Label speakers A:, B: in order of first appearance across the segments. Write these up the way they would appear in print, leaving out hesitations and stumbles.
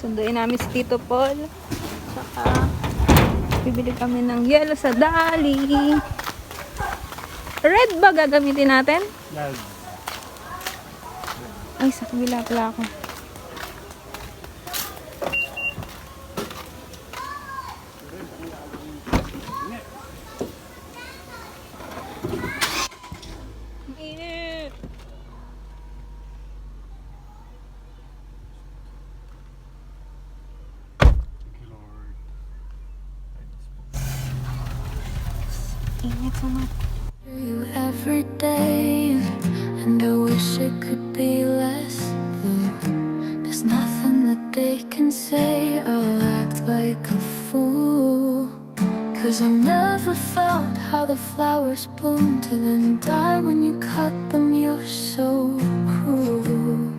A: Sunduin namin si Tito Paul. Saka, bibili kami ng yelo sa Dali. Red ba gagamitin natin?
B: Red.
A: Ay, sa kabila pala ako. Init! Init sa mata.
C: You every day, and I wish it could be less blue. There's nothing that they can say. I'll act like a fool, 'cause I never felt how the flowers bloom to then die when you cut them. You're so cruel.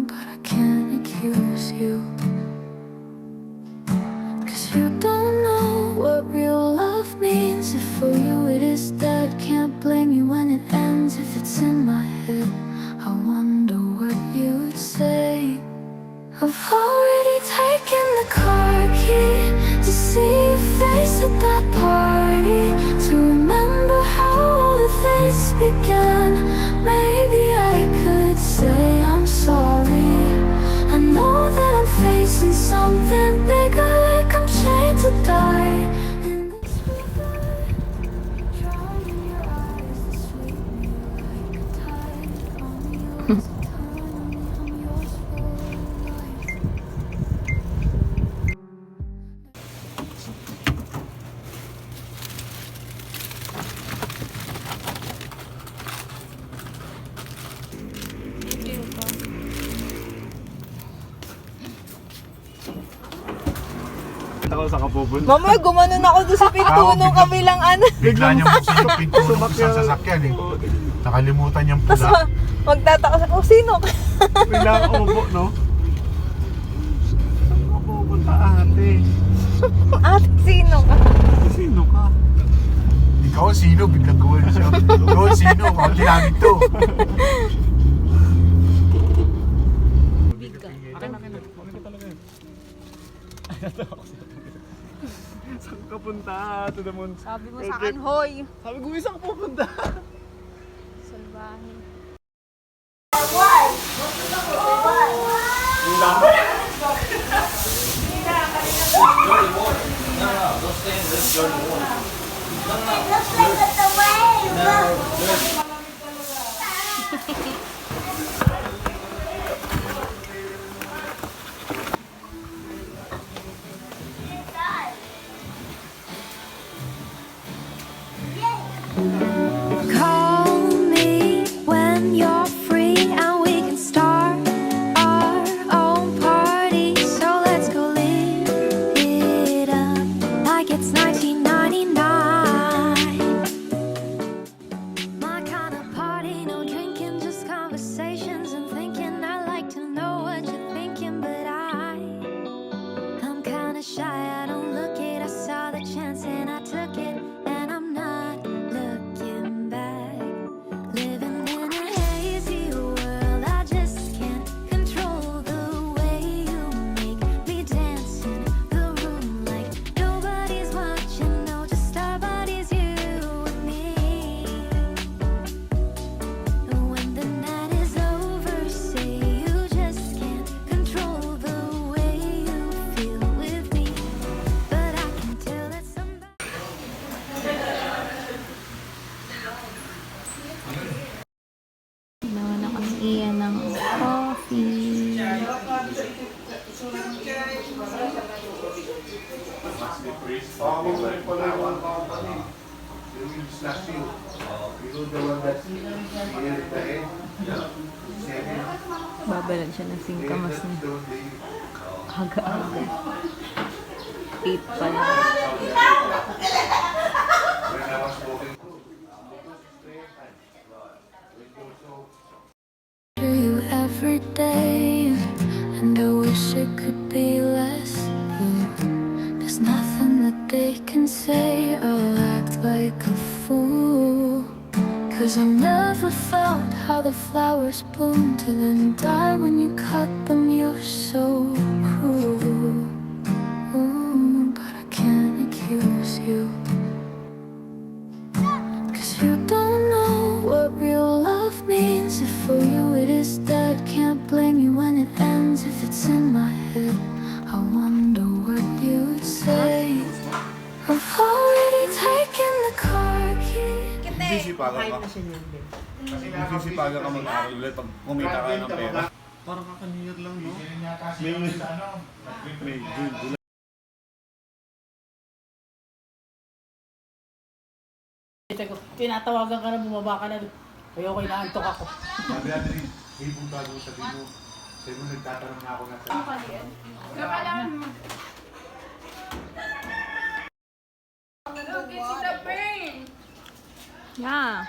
C: But I can't accuse you, 'cause you don't know what real love means. If for you it is dead, can't blame you when it ends. If it's in my head, I wonder what you'd say. I've already taken the car key to see your face at that party, to remember how all of this began. Maybe I could say I'm sorry. I know that I'm facing something bigger, like I'm chained to die in this river, drowning your eyes to sweep me like a tide. Only yours eternally, I'm yours for life.
B: Ako sa kapupunta.
A: Mamaya, gumanon ako doon sa pinto nung kami lang ano.
D: Bigla niyang buksan yung pinto ng isang sasakyan eh. Nakalimutan niyang
A: Tapos
D: pula.
A: magtataka sa, oh, sino?
B: Bigla ako ubo, no? Saan ka pupunta, ate?
A: Ate, sino ka?
B: Sino ka?
D: Ikaw sino? Biglang gawin siya. Ikaw sino? Ako tinamig to.
B: Akin ka talaga yun. Saan ka punta? To the moon.
A: Sabi mo sa akin, hoy.
B: Sabi ko, saan ka pupunta?
A: Salbahin.
C: Call me when you're free and we can start our own party. So let's go live it up like it's 1999. My kind of party, no drinking, just conversations and thinking. I like to know what you're thinking, but I'm kind of shy. I don't look it. I saw the chance and I took it, and I'm not looking back. Living in a hazy world, I just can't control the way you make me dance in the room like nobody's watching. No, just our bodies, you and me. When the night is over, say you just can't control the way you feel with me, but I can tell that somebody.
A: Ginawa na kami iyan ng coffee. Babalan siya ng singkamas niya. Aga-aga. 8 pa lang.
C: You every day, and I wish it could be less blue. There's nothing that they can say. I'll act like a fool, 'cause I never felt how the flowers bloom to then die when cut them, you're so cruel. But I can't accuse you, 'cause you don't know what real love means. If for you it is dead, can't blame you when it ends. If it's in my head, I wonder what you'd say. I've already taken the car key.
D: Sisipagan ka. Sisipagan ka mag-aaral ulit pag kumita ka ng pera.
B: Parang kakaniyar lang, no? May
E: Tinatawagan ka na, bumaba ka na. Ayoko, inaantok ako.
D: Sabi natin, hindi punta doon sa mo. Sabi mo, nagtatanong na ako na sa...
A: Yeah.